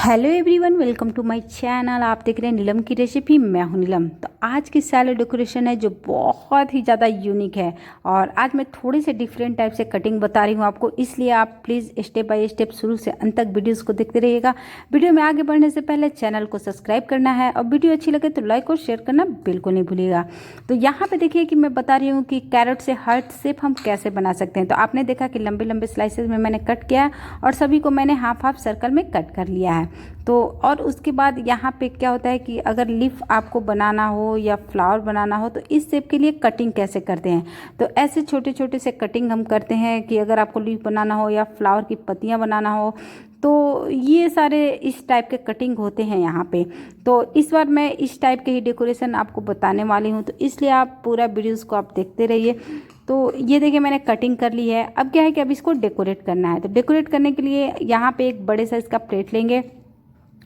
Hello everyone, welcome to my channel. आप देख रहे हैं नीलम की रेसिपी। मैं हूं नीलम। तो आज की सैलेड डेकोरेशन है जो बहुत ही ज़्यादा यूनिक है और आज मैं थोड़े से डिफरेंट टाइप से कटिंग बता रही हूं आपको, इसलिए आप प्लीज़ स्टेप बाय स्टेप शुरू से अंत तक वीडियोस को देखते रहिएगा। वीडियो में आगे बढ़ने से पहले चैनल को सब्सक्राइब करना है और वीडियो अच्छी लगे तो लाइक और शेयर करना बिल्कुल नहीं भूलिएगा। तो यहाँ पर देखिए कि मैं बता रही हूँ कि कैरेट से हार्ट शेप हम कैसे बना सकते हैं। तो आपने देखा कि लंबे लंबे स्लाइसेस में मैंने कट किया है और सभी को मैंने हाफ हाफ सर्कल में कट कर लिया है। तो और उसके बाद यहाँ पे क्या होता है कि अगर लीफ आपको बनाना हो या फ्लावर बनाना हो तो इस शेप के लिए कटिंग कैसे करते हैं। तो ऐसे छोटे छोटे से कटिंग हम करते हैं कि अगर आपको लीफ बनाना हो या फ्लावर की पत्तियाँ बनाना हो तो ये सारे इस टाइप के कटिंग होते हैं यहाँ पे। तो इस बार मैं इस टाइप के ही डेकोरेशन आपको बताने वाली हूँ, तो इसलिए आप पूरा वीडियोस को आप देखते रहिए। तो ये देखिए मैंने कटिंग कर ली है। अब क्या है कि अब इसको डेकोरेट करना है। तो डेकोरेट करने के लिए यहाँ पे एक बड़े साइज़ का प्लेट लेंगे,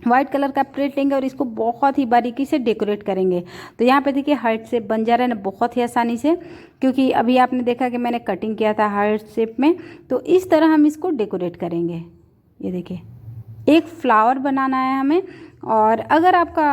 वाइट कलर का प्लेट लेंगे और इसको बहुत ही बारीकी से डेकोरेट करेंगे। तो यहाँ पे देखिए हार्ट शेप बन जा रहा है ना बहुत ही आसानी से, क्योंकि अभी आपने देखा कि मैंने कटिंग किया था हार्ट शेप में। तो इस तरह हम इसको डेकोरेट करेंगे। ये देखिए एक फ्लावर बनाना है हमें। और अगर आपका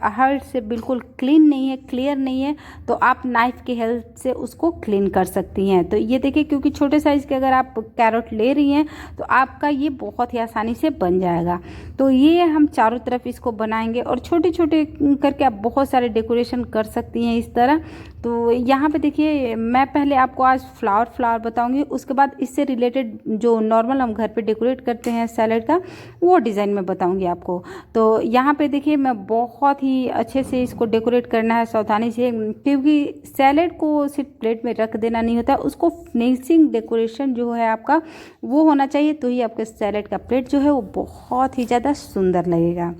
हार्ट से बिल्कुल क्लीन नहीं है, क्लियर नहीं है, तो आप नाइफ़ की हेल्प से उसको क्लीन कर सकती हैं। तो ये देखिए क्योंकि छोटे साइज़ के अगर आप कैरेट ले रही हैं तो आपका ये बहुत ही आसानी से बन जाएगा। तो ये हम चारों तरफ इसको बनाएंगे और छोटे छोटे करके आप बहुत सारे डेकोरेशन कर सकती हैं इस तरह। तो यहाँ पे देखिए मैं पहले आपको आज फ्लावर बताऊंगी, उसके बाद इससे रिलेटेड जो नॉर्मल हम घर पे डेकोरेट करते हैं सैलेड का वो डिज़ाइन में बताऊंगी आपको। तो यहाँ पे देखिए मैं बहुत ही अच्छे से इसको डेकोरेट करना है सावधानी से, क्योंकि सैलेड को सिर्फ प्लेट में रख देना नहीं होता, उसको फिनिशिंग डेकोरेशन जो है आपका वो होना चाहिए, तो ही आपके सैलेड का प्लेट जो है वो बहुत ही ज़्यादा सुंदर लगेगा।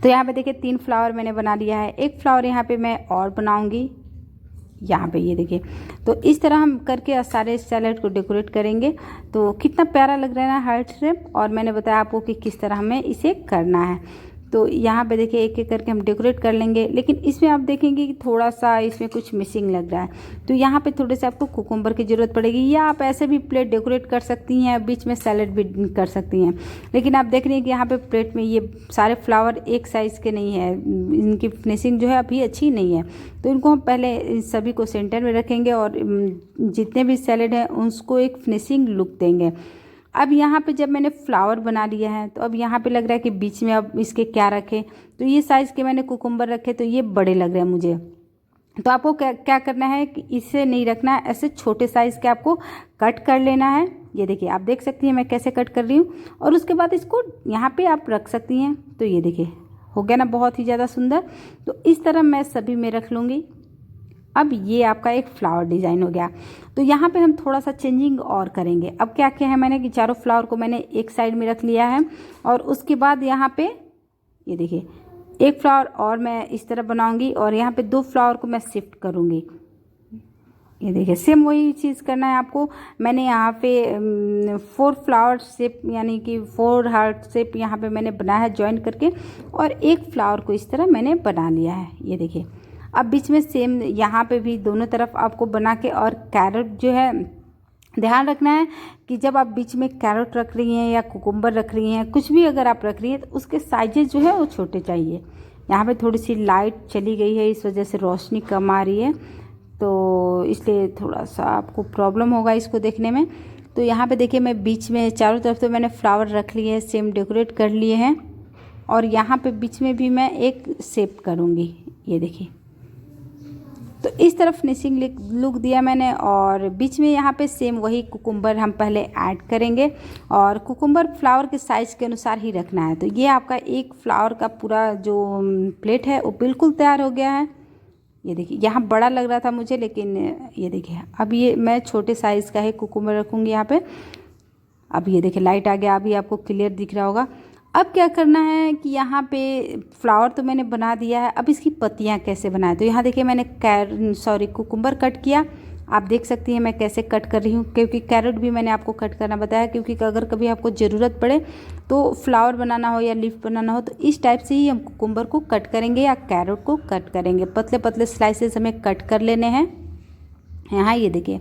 तो यहाँ पे देखिए 3 फ्लावर मैंने बना लिया है। एक फ्लावर यहाँ पे मैं और बनाऊंगी यहाँ पे, ये देखिए। तो इस तरह हम करके सारे सैलेड को डेकोरेट करेंगे। तो कितना प्यारा लग रहा है ना हार्ट शेप। और मैंने बताया आपको कि किस तरह हमें इसे करना है। तो यहाँ पे देखिए एक एक करके हम डेकोरेट कर लेंगे, लेकिन इसमें आप देखेंगे कि थोड़ा सा इसमें कुछ मिसिंग लग रहा है। तो यहाँ पे थोड़े से आपको कुकुम्बर की ज़रूरत पड़ेगी, या आप ऐसे भी प्लेट डेकोरेट कर सकती हैं, बीच में सैलेड भी कर सकती हैं। लेकिन आप देख रही हैं कि यहाँ पे प्लेट में ये सारे फ्लावर एक साइज़ के नहीं है, इनकी फिनिशिंग जो है अभी अच्छी नहीं है। तो इनको हम पहले इन सभी को सेंटर में रखेंगे और जितने भी सैलेड हैं उसको एक फिनिशिंग लुक देंगे। अब यहाँ पे जब मैंने फ्लावर बना लिया है तो अब यहाँ पे लग रहा है कि बीच में अब इसके क्या रखें। तो ये साइज़ के मैंने कुकुम्बर रखे तो ये बड़े लग रहे हैं मुझे। तो आपको क्या करना है कि इसे नहीं रखना है, ऐसे छोटे साइज़ के आपको कट कर लेना है। ये देखिए आप देख सकती हैं मैं कैसे कट कर रही हूँ, और उसके बाद इसको यहाँ पे आप रख सकती हैं। तो ये देखिए हो गया ना बहुत ही ज़्यादा सुंदर। तो इस तरह मैं सभी में रख लूँगी। अब ये आपका एक फ्लावर डिज़ाइन हो गया। तो यहाँ पे हम थोड़ा सा चेंजिंग और करेंगे। अब क्या किया है मैंने कि चारों फ्लावर को मैंने एक साइड में रख लिया है, और उसके बाद यहाँ पे ये देखिए एक फ्लावर और मैं इस तरह बनाऊंगी और यहाँ पे 2 फ्लावर को मैं शिफ्ट करूँगी। ये देखिए सेम वही चीज़ करना है आपको। मैंने यहाँ पे 4 फ्लावर शेप यानी कि 4 हार्ट शेप यहाँ पे मैंने बनाया है जॉइन करके, और एक फ्लावर को इस तरह मैंने बना लिया है। ये देखिए अब बीच में सेम यहाँ पे भी दोनों तरफ आपको बना के, और कैरेट जो है ध्यान रखना है कि जब आप बीच में कैरेट रख रही हैं या कुकुम्बर रख रही हैं, कुछ भी अगर आप रख रही हैं तो उसके साइजेस जो है वो छोटे चाहिए। यहाँ पे थोड़ी सी लाइट चली गई है, इस वजह से रोशनी कम आ रही है, तो इसलिए थोड़ा सा आपको प्रॉब्लम होगा इसको देखने में। तो यहाँ पे देखिए मैं बीच में चारों तरफ तो मैंने फ्लावर रख लिए हैं, सेम डेकोरेट कर लिए हैं, और यहाँ पे बीच में भी मैं एक शेप करूँगी। ये देखिए तो इस तरफ फिनिशिंग लुक दिया मैंने, और बीच में यहाँ पे सेम वही कुकुम्बर हम पहले ऐड करेंगे, और कुकुम्बर फ्लावर के साइज़ के अनुसार ही रखना है। तो ये आपका एक फ्लावर का पूरा जो प्लेट है वो बिल्कुल तैयार हो गया है। ये देखिए यहाँ बड़ा लग रहा था मुझे, लेकिन ये देखिए अब ये मैं छोटे साइज़ का ही कुकुम्बर रखूँगी यहाँ पे। अब ये देखिए लाइट आ गया, अभी आपको क्लियर दिख रहा होगा। अब क्या करना है कि यहाँ पे फ्लावर तो मैंने बना दिया है, अब इसकी पत्तियाँ कैसे बनाएं। तो यहाँ देखिए मैंने कुकुम्बर कट किया। आप देख सकती हैं मैं कैसे कट कर रही हूँ, क्योंकि कैरेट भी मैंने आपको कट करना बताया, क्योंकि अगर कभी आपको ज़रूरत पड़े तो फ्लावर बनाना हो या लीफ बनाना हो तो इस टाइप से ही हम कुकुम्बर को कट करेंगे या कैरेट को कट करेंगे। पतले पतले स्लाइसेस हमें कट कर लेने हैं। यहाँ ये देखिए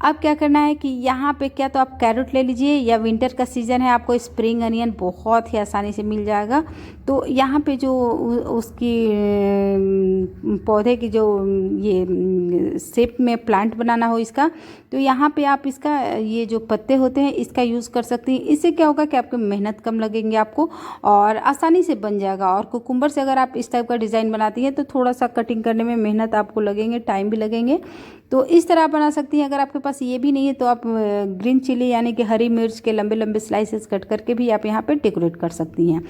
अब क्या करना है कि यहाँ पे क्या तो आप कैरेट ले लीजिए, या विंटर का सीज़न है आपको स्प्रिंग अनियन बहुत ही आसानी से मिल जाएगा। तो यहाँ पे जो उसकी पौधे की जो ये शेप में प्लांट बनाना हो इसका, तो यहाँ पे आप इसका ये जो पत्ते होते हैं इसका यूज़ कर सकती हैं। इससे क्या होगा कि आपको मेहनत कम लगेंगे आपको और आसानी से बन जाएगा। और कुकुम्बर से अगर आप इस टाइप का डिज़ाइन बनाती हैं तो थोड़ा सा कटिंग करने में मेहनत आपको लगेंगे, टाइम भी लगेंगे। तो इस तरह आप बना सकती हैं। अगर आपके पास ये भी नहीं है तो आप ग्रीन चिली यानी कि हरी मिर्च के लंबे लंबे स्लाइसेस कट करके भी आप यहाँ पे डेकोरेट कर सकती हैं।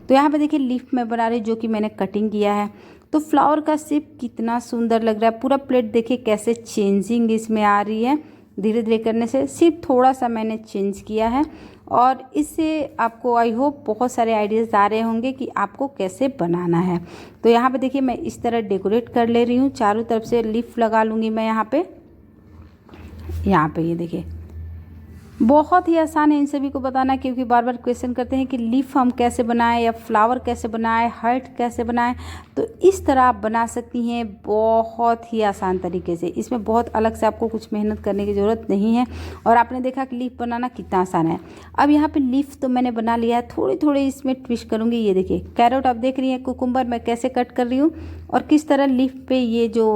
तो यहाँ पे देखिए लीफ में बना रही जो कि मैंने कटिंग किया है। तो फ्लावर का शेप कितना सुंदर लग रहा है। पूरा प्लेट देखिए कैसे चेंजिंग इसमें आ रही है धीरे धीरे करने से। सिर्फ थोड़ा सा मैंने चेंज किया है और इससे आपको आई होप बहुत सारे आइडियाज़ आ रहे होंगे कि आपको कैसे बनाना है। तो यहाँ पे देखिए मैं इस तरह डेकोरेट कर ले रही हूँ, चारों तरफ से लीफ लगा लूँगी मैं यहाँ पे। ये देखिए बहुत ही आसान है इन सभी को बताना, क्योंकि बार बार क्वेश्चन करते हैं कि लीफ हम कैसे बनाएं या फ्लावर कैसे बनाएं, हार्ट कैसे बनाएं। तो इस तरह आप बना सकती हैं बहुत ही आसान तरीके से। इसमें बहुत अलग से आपको कुछ मेहनत करने की ज़रूरत नहीं है। और आपने देखा कि लीफ बनाना कितना आसान है। अब यहाँ पे लीफ तो मैंने बना लिया है, थोड़ी थोड़ी इसमें ट्विस्ट करूँगी। ये देखिए कैरेट आप देख रही हैं, कुकुम्बर मैं कैसे कट कर रही हूँ और किस तरह लीफ पे ये जो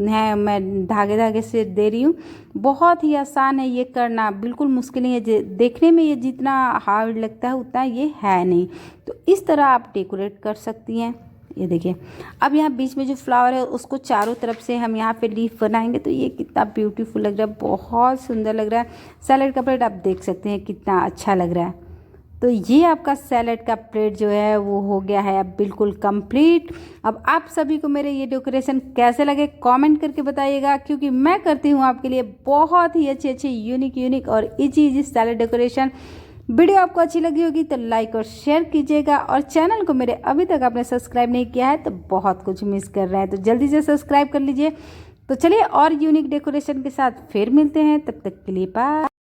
है मैं धागे धागे से दे रही हूँ। बहुत ही आसान है ये करना, बिल्कुल मुश्किल नहीं है। देखने में ये जितना हार्ड लगता है उतना ये है नहीं। तो इस तरह आप डेकोरेट कर सकती हैं। ये देखिए अब यहाँ बीच में जो फ्लावर है उसको चारों तरफ से हम यहाँ पे लीफ बनाएंगे तो ये कितना ब्यूटीफुल लग रहा है, बहुत सुंदर लग रहा है। सैलेड का प्लेट आप देख सकते हैं कितना अच्छा लग रहा है। तो ये आपका सैलेड का प्लेट जो है वो हो गया है अब बिल्कुल कंप्लीट। अब आप सभी को मेरे ये डेकोरेशन कैसे लगे कमेंट करके बताइएगा, क्योंकि मैं करती हूँ आपके लिए बहुत ही अच्छे यूनिक और इजी सैलेड डेकोरेशन। वीडियो आपको अच्छी लगी होगी तो लाइक और शेयर कीजिएगा, और चैनल को मेरे अभी तक आपने सब्सक्राइब नहीं किया है तो बहुत कुछ मिस कर रहे हैं, तो जल्दी से सब्सक्राइब कर लीजिए। तो चलिए और यूनिक डेकोरेशन के साथ फिर मिलते हैं, तब तक के लिए बाय।